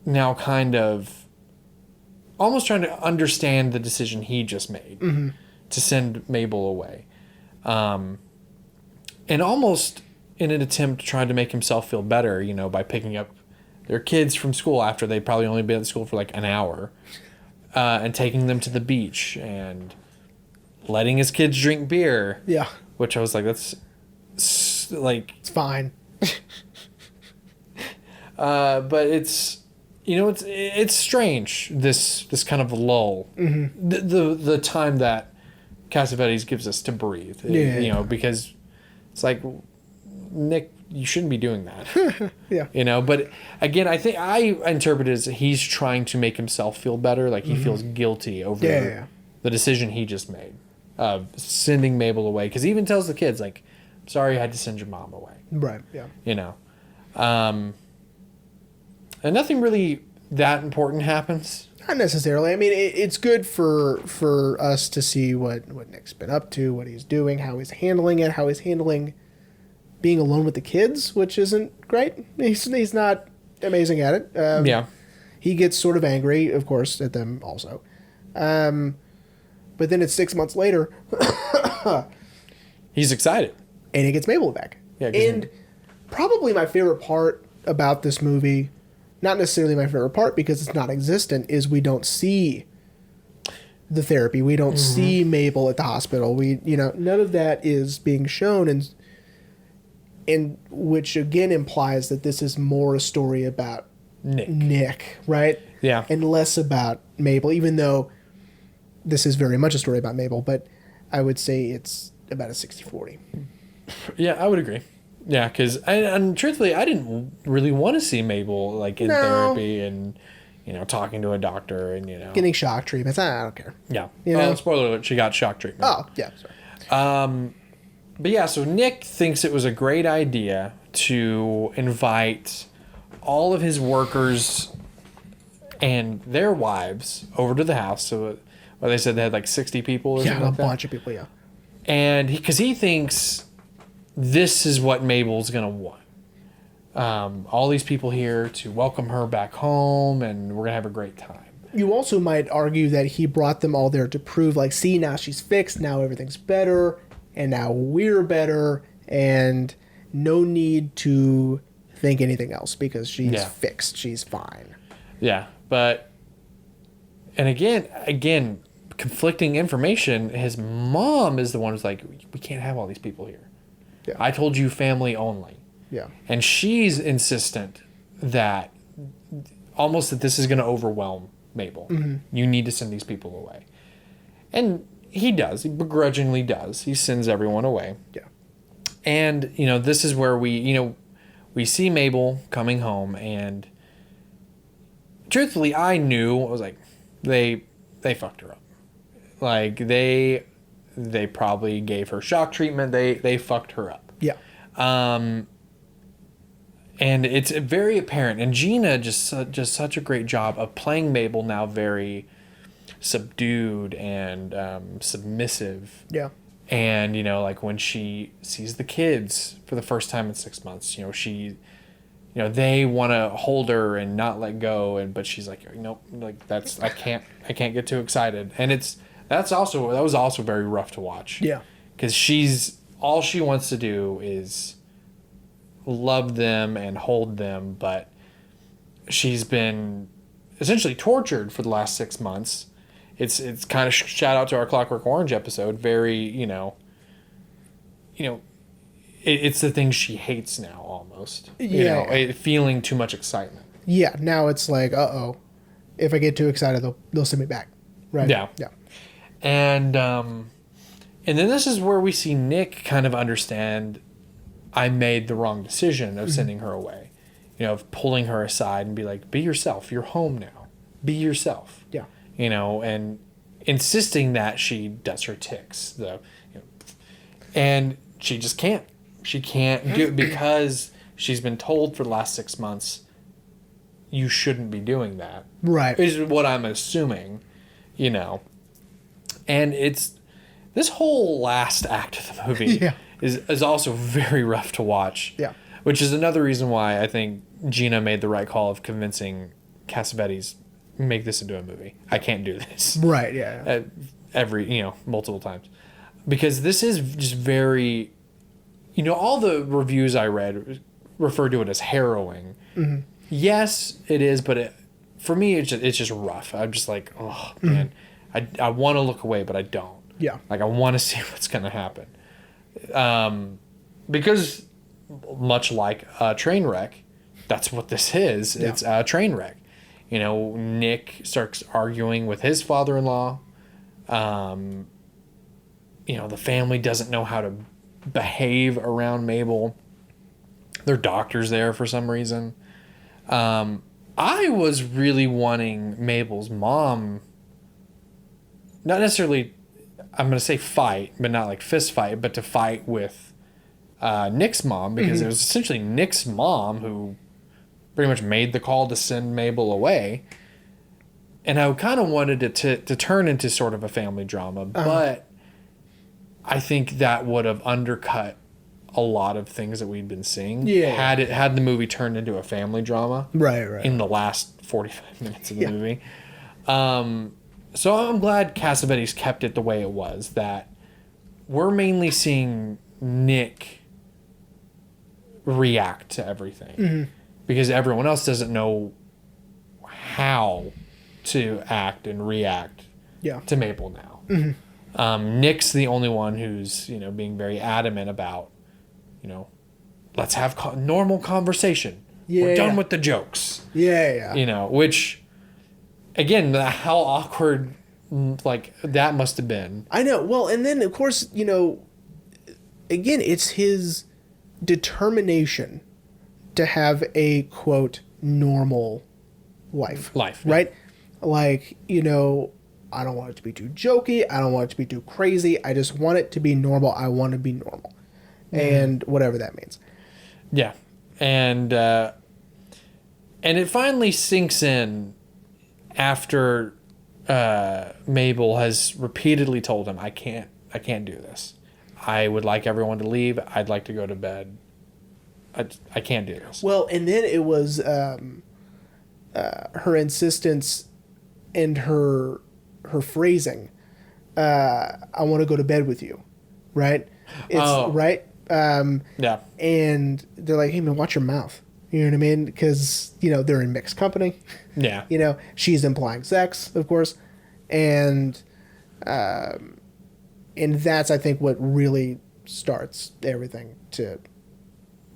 now kind of almost trying to understand the decision he just made to send Mabel away. And almost in an attempt to try to make himself feel better, you know, by picking up their kids from school after they'd probably only been at school for like an hour, and taking them to the beach and letting his kids drink beer. Yeah. Which I was like, that's like... It's fine. But it's, you know, it's strange, this kind of lull. Mm-hmm. The time that Cassavetes gives us to breathe. Yeah. You know, because it's like, Nick, you shouldn't be doing that. Yeah. You know, but again, I think I interpret it as he's trying to make himself feel better. Like he feels guilty over the decision he just made of sending Mabel away. Because he even tells the kids, like, sorry I had to send your mom away. Right, yeah. You know. And nothing really that important happens. Not necessarily. I mean, it's good for us to see what Nick's been up to, what he's doing, how he's handling it, how he's handling being alone with the kids, which isn't great. He's not amazing at it. Yeah. He gets sort of angry, of course, at them also. But then it's 6 months later. He's excited. And he gets Mabel back. Yeah, and probably my favorite part about this movie, not necessarily my favorite part because it's not existent, is we don't see the therapy. We don't see Mabel at the hospital. None of that is being shown, and which again implies that this is more a story about Nick, right? Yeah. And less about Mabel, even though this is very much a story about Mabel, but I would say it's about a 60-40. Yeah, I would agree. Yeah, because and truthfully, I didn't really want to see Mabel like in therapy and, you know, talking to a doctor and, you know, getting shock treatments. I don't care. Yeah. You know? Spoiler alert, she got shock treatment. Oh, yeah, sorry. But yeah, so Nick thinks it was a great idea to invite all of his workers and their wives over to the house. So, well, they said they had like 60 people or something like that. A bunch of people, yeah. And because he thinks this is what Mabel's going to want. All these people here to welcome her back home, and we're going to have a great time. You also might argue that he brought them all there to prove, like, see, now she's fixed, now everything's better, and now we're better, and no need to think anything else because she's fixed. She's fine. Yeah, but... And again, conflicting information. His mom is the one who's like, we can't have all these people here. Yeah. I told you family only. Yeah. And she's insistent that almost that this is going to overwhelm Mabel. Mm-hmm. You need to send these people away. And he does. He begrudgingly does. He sends everyone away. Yeah. And, you know, this is where we see Mabel coming home, and truthfully, I was like, they fucked her up. Like, they probably gave her shock treatment. They fucked her up. Yeah. And it's very apparent. And Gina just such a great job of playing Mabel now very subdued and submissive. Yeah. And, you know, like when she sees the kids for the first time in 6 months, you know, they want to hold her and not let go. But she's like, nope, like I can't get too excited. And that was also very rough to watch. Yeah. Because all she wants to do is love them and hold them, but she's been essentially tortured for the last 6 months. It's kind of shout out to our Clockwork Orange episode. Very, it's the thing she hates now almost. Feeling too much excitement. Yeah. Now it's like, if I get too excited, they'll send me back. Right. Yeah. Yeah. And then this is where we see Nick kind of understand I made the wrong decision of sending her away. You know, of pulling her aside and be like, be yourself. You're home now. Be yourself. Yeah. You know, and insisting that she does her tics. And she just can't. She can't do it because she's been told for the last 6 months, you shouldn't be doing that. Right. Is what I'm assuming. you know. And it's this whole last act of the movie Yeah. is also very rough to watch. Yeah. Which is another reason why I think Gina made the right call of convincing Cassavetes, make this into a movie. I can't do this. Right. Yeah. Multiple times. Because this is just very, all the reviews I read refer to it as harrowing. Mm-hmm. Yes, it is, but for me, it's just rough. I'm just like, oh, man. I want to look away, but I don't. Yeah. Like, I want to see what's going to happen. Because much like a train wreck, that's what this is. Yeah. It's a train wreck. Nick starts arguing with his father-in-law. The family doesn't know how to behave around Mabel. Their doctor's there for some reason. I was really wanting Mabel's mom, not necessarily, I'm going to say fight, but not like fist fight, but to fight with Nick's mom, because it was essentially Nick's mom who pretty much made the call to send Mabel away. And I kind of wanted it to turn into sort of a family drama, but I think that would have undercut a lot of things that we'd been seeing. Yeah. Had the movie turned into a family drama. Right. In the last 45 minutes of the movie. So I'm glad Cassavetes kept it the way it was, that we're mainly seeing Nick react to everything because everyone else doesn't know how to act and react to Mabel now. Nick's the only one who's, being very adamant about, let's have normal conversation. We're done with the jokes. Yeah. Which, again, how awkward, like, that must have been. I know. Well, and then, of course, again, it's his determination to have a, quote, normal life. Right? Like, I don't want it to be too jokey. I don't want it to be too crazy. I just want it to be normal. I want to be normal. And whatever that means. Yeah. And it finally sinks in after Mabel has repeatedly told him, I can't do this. I would like everyone to leave. I'd like to go to bed. I can't do this. Well, and then it was her insistence and her phrasing. I want to go to bed with you, right? Right. Yeah. And they're like, hey man, watch your mouth. You know what I mean? Because they're in mixed company. Yeah. She's implying sex, of course, and that's, I think, what really starts everything to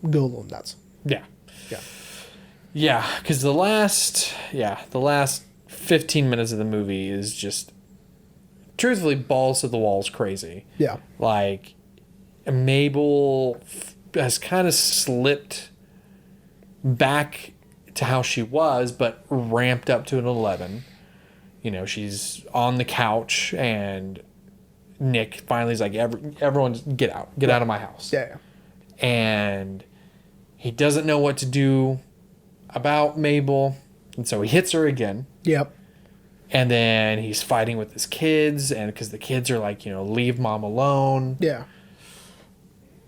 go a little nuts. Yeah. Because the last 15 minutes of the movie is just, truthfully, balls to the walls crazy. Yeah. Like, Mabel has kind of slipped back to how she was, but ramped up to an 11. She's on the couch, and Nick finally is like, everyone get out of my house. Yeah. And he doesn't know what to do about Mabel, and so he hits her again. Yep. And then he's fighting with his kids, and because the kids are like, leave mom alone. Yeah.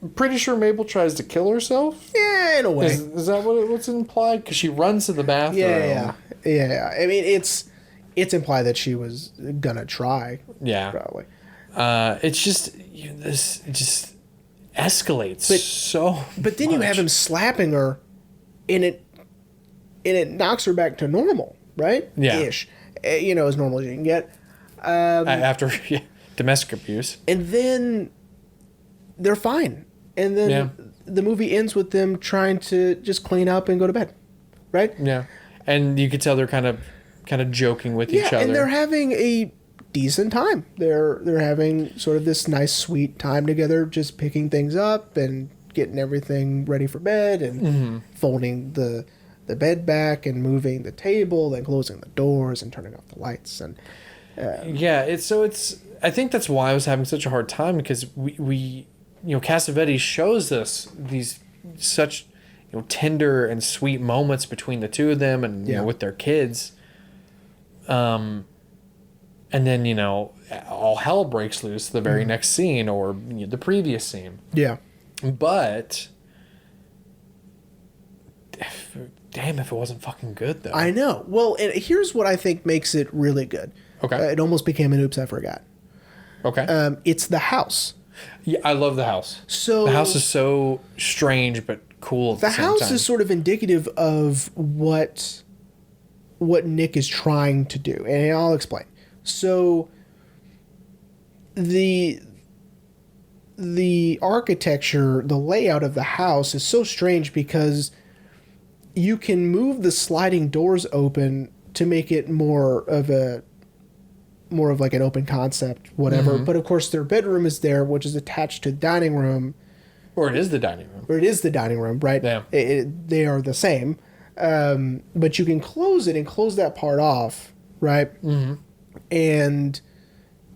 I'm pretty sure Mabel tries to kill herself. Yeah, in a way. Is that what's implied? Because she runs to the bathroom. Yeah. I mean, it's implied that she was gonna try. Yeah. Probably. It's just this just escalates so. But then you have him slapping her, and it knocks her back to normal, right? Yeah. Ish. As normal as you can get. After domestic abuse. And then they're fine. And then the movie ends with them trying to just clean up and go to bed, right? Yeah, and you could tell they're kind of joking with each other. And they're having a decent time. They're having sort of this nice, sweet time together, just picking things up and getting everything ready for bed and folding the bed back and moving the table, then closing the doors and turning off the lights. And it's. I think that's why I was having such a hard time, because we Cassavetes shows us these such tender and sweet moments between the two of them and with their kids. And And then, all hell breaks loose the very next scene or the previous scene. Yeah. But, damn if it wasn't fucking good, though. I know. Well, and here's what I think makes it really good. Okay. It almost became an oops, I forgot. Okay. It's the house. Yeah, I love the house. So the house is so strange but cool at the same house time. is sort of indicative of what Nick is trying to do, and I'll explain. So the architecture, the layout of the house is so strange because you can move the sliding doors open to make it more of like an open concept, whatever. But of course their bedroom is there, which is attached to the dining room. Or it is the dining room. Right? Yeah. They are the same. But you can close it and close that part off, right? Mm-hmm. And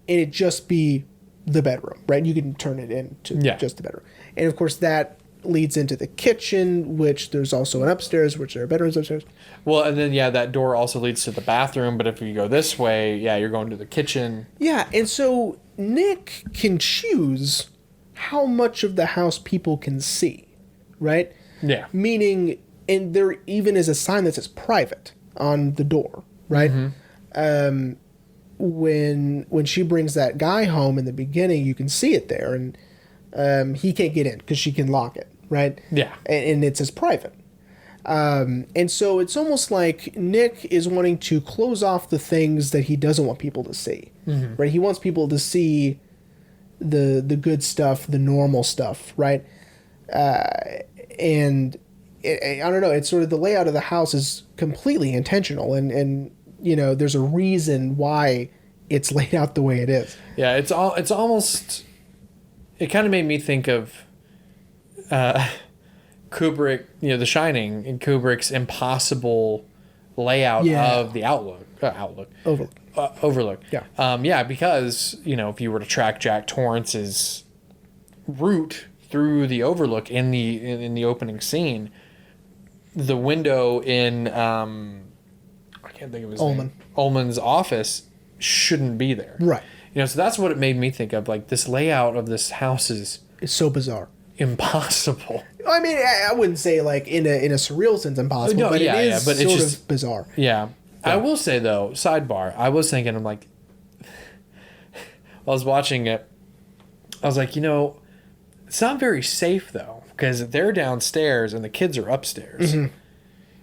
it just be the bedroom, right? You can turn it into just the bedroom. And of course that leads into the kitchen, which there's also an upstairs, which there are bedrooms upstairs. Well, and then, that door also leads to the bathroom, but if you go this way, you're going to the kitchen. Yeah, and so Nick can choose how much of the house people can see, right? Yeah. Meaning, and there even is a sign that says private on the door, right? Mm-hmm. When she brings that guy home in the beginning, you can see it there, and he can't get in because she can lock it, right? Yeah. And it says private. And so it's almost like Nick is wanting to close off the things that he doesn't want people to see, right? He wants people to see the good stuff, the normal stuff, right? And I don't know, it's sort of the layout of the house is completely intentional, and there's a reason why it's laid out the way it is. Yeah, it's almost, it kind of made me think of Kubrick, The Shining, and Kubrick's impossible layout of the Overlook. Yeah. Because, if you were to track Jack Torrance's route through the Overlook in the opening scene, the window in I can't think of his name. Ullman's office shouldn't be there. Right. So that's what it made me think of. Like, this layout of this house is so bizarre. Impossible. I mean, I wouldn't say like in a surreal sense impossible, but it is but it's just of bizarre. Yeah. I will say though, sidebar, I was thinking, I'm like, I was watching it, I was like, it's not very safe though, because they're downstairs and the kids are upstairs. Mm-hmm.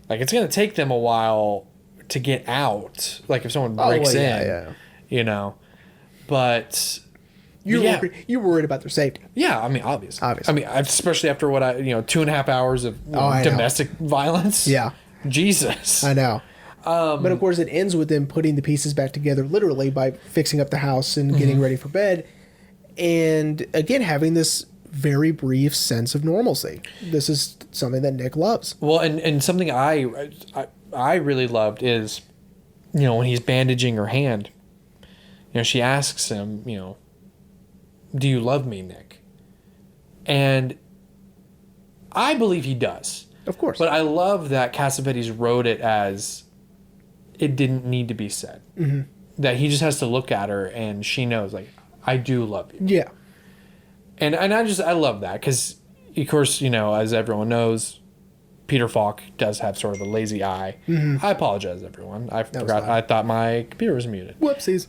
Like, it's going to take them a while to get out. Like, if someone breaks in, but you're worried about their safety. Yeah, I mean, obviously. I mean, especially after what 2.5 hours of domestic violence. Yeah. Jesus. I know. But of course, it ends with them putting the pieces back together, literally by fixing up the house and getting ready for bed, and again having this very brief sense of normalcy. This is something that Nick loves. Well, and something I really loved is, when he's bandaging her hand, she asks him, do you love me, Nick? And I believe he does. Of course. But I love that Cassavetes wrote it as it didn't need to be said. Mm-hmm. That he just has to look at her and she knows, like, I do love you. Yeah. And I love that because, of course, as everyone knows, Peter Falk does have sort of a lazy eye. Mm-hmm. I apologize, everyone. I forgot. I thought my computer was muted. Whoopsies.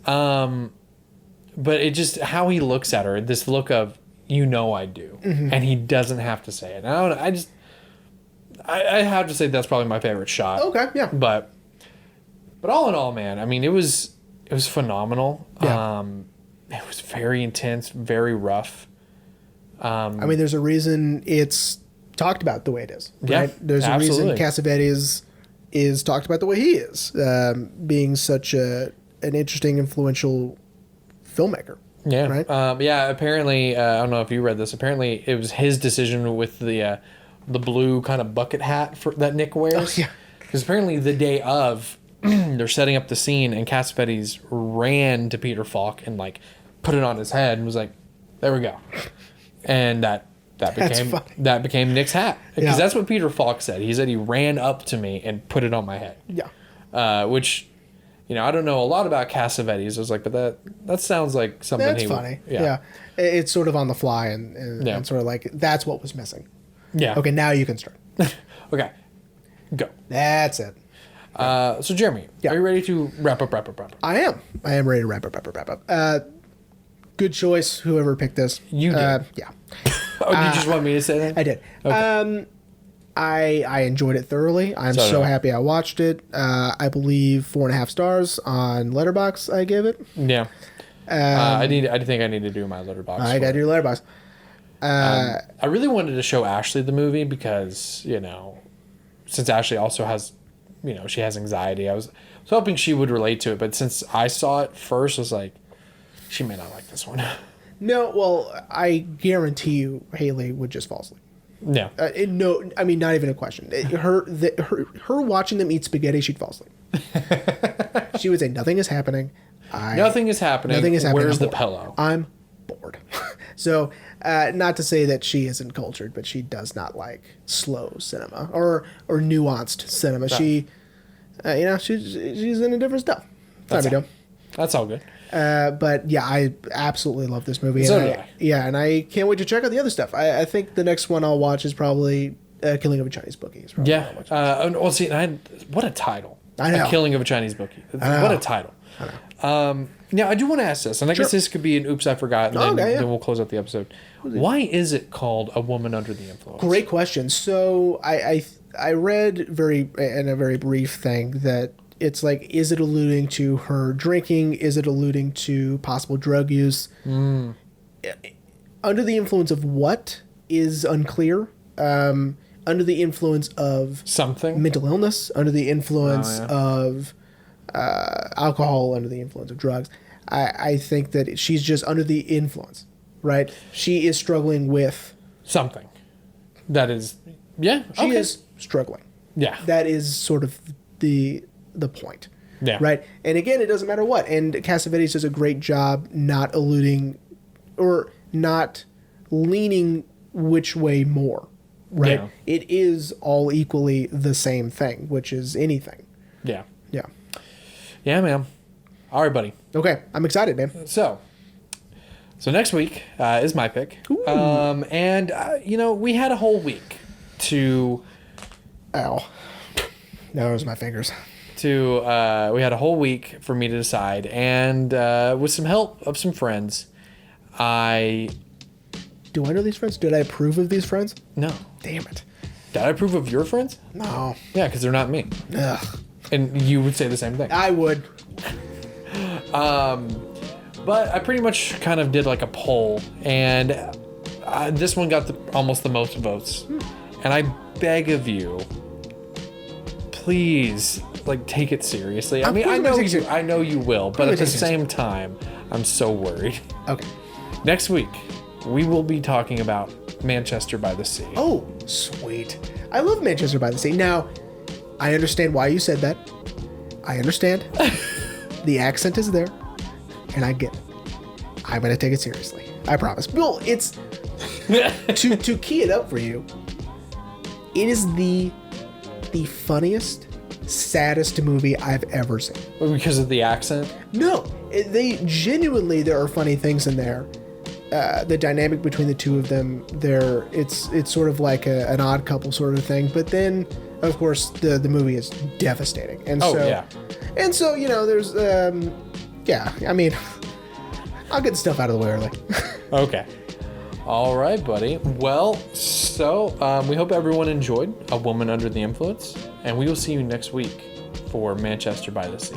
But it just, how he looks at her, this look of, I do. Mm-hmm. And he doesn't have to say it. And I have to say that's probably my favorite shot. Okay, yeah. But all in all, man, I mean, it was phenomenal. Yeah. It was very intense, very rough. I mean, there's a reason it's talked about the way it is, right? Yeah, there's absolutely. a reason Cassavetes is talked about the way he is, being such an interesting, influential filmmaker. Yeah. Right? Apparently, I don't know if you read this. Apparently, it was his decision with the blue kind of bucket hat that Nick wears. Oh, yeah. Because apparently the day of, they're setting up the scene, and Cassavetes ran to Peter Falk and like put it on his head and was like, "There we go," and that became Nick's hat, because that's what Peter Falk said. He said he ran up to me and put it on my head. Yeah. Which I don't know a lot about Cassavetes. I was like, but that sounds like something That's funny. Yeah. It's sort of on the fly and sort of like, that's what was missing. Yeah. Okay, now you can start. Okay. Go. That's it. So Jeremy, are you ready to wrap up? I am ready to wrap up. Good choice, whoever picked this. You did. Yeah. Oh, you just want me to say that? I did. Okay. I enjoyed it thoroughly. I'm so happy I watched it. I believe 4.5 stars on Letterboxd. I gave it. Yeah. I think I need to do my Letterboxd. I gotta do Letterboxd. I really wanted to show Ashley the movie because since Ashley also has, she has anxiety. I was hoping she would relate to it, but since I saw it first, I was like, she may not like this one. No, well, I guarantee you, Haley would just fall asleep. Yeah. No, I mean, not even a question. Her watching them eat spaghetti, she'd fall asleep. She would say, "Nothing is happening. Nothing is happening. Where's the pillow? I'm bored." So, not to say that she isn't cultured, but she does not like slow cinema or nuanced cinema. She, she's into different stuff. That's all good. But yeah, I absolutely love this movie. So do I. Yeah, and I can't wait to check out the other stuff. I think the next one I'll watch is probably Killing of a Chinese Bookie. Yeah. What a title. I know. A Killing of a Chinese Bookie. What a title. I know. Now, I do want to ask this, and I guess this could be an oops, I forgot, and then we'll close out the episode. Why is it called A Woman Under the Influence? Great question. So I read in a very brief thing that it's like, is it alluding to her drinking? Is it alluding to possible drug use? Under the influence of what is unclear. Under the influence of something, mental illness, under the influence of alcohol, under the influence of drugs. I think that she's just under the influence, right? She is struggling with something. That is, she is struggling. Yeah. That is sort of the point. Yeah. Right. And again, it doesn't matter what. And Cassavetes does a great job not alluding or not leaning which way more. Right. Yeah. It is all equally the same thing, which is anything. Yeah. Yeah. Yeah, man. All right, buddy. Okay. I'm excited, man. So next week is my pick. And we had a whole week to... Ow. No, it was my fingers. We had a whole week for me to decide, and with some help of some friends, Do I know these friends? Did I approve of these friends? No. Damn it. Did I approve of your friends? No. Yeah, because they're not me. Ugh. And you would say the same thing. I would. But I pretty much kind of did like a poll, and this one got almost the most votes. And I beg of you, please, take it seriously. I mean, I know you will, but at the same time, I'm so worried. Okay. Next week, we will be talking about Manchester by the Sea. Oh, sweet. I love Manchester by the Sea. Now, I understand why you said that. I understand. The accent is there, and I get it. I'm going to take it seriously. I promise. Well, it's... to key it up for you, it is the funniest, saddest movie I've ever seen. Because of the accent? No. There are funny things in there. The dynamic between the two of them, it's sort of like an odd couple sort of thing. But then, of course, the movie is devastating. And there's, I mean, I'll get stuff out of the way early. Okay. All right, buddy. Well, so we hope everyone enjoyed A Woman Under the Influence, and we will see you next week for Manchester by the Sea.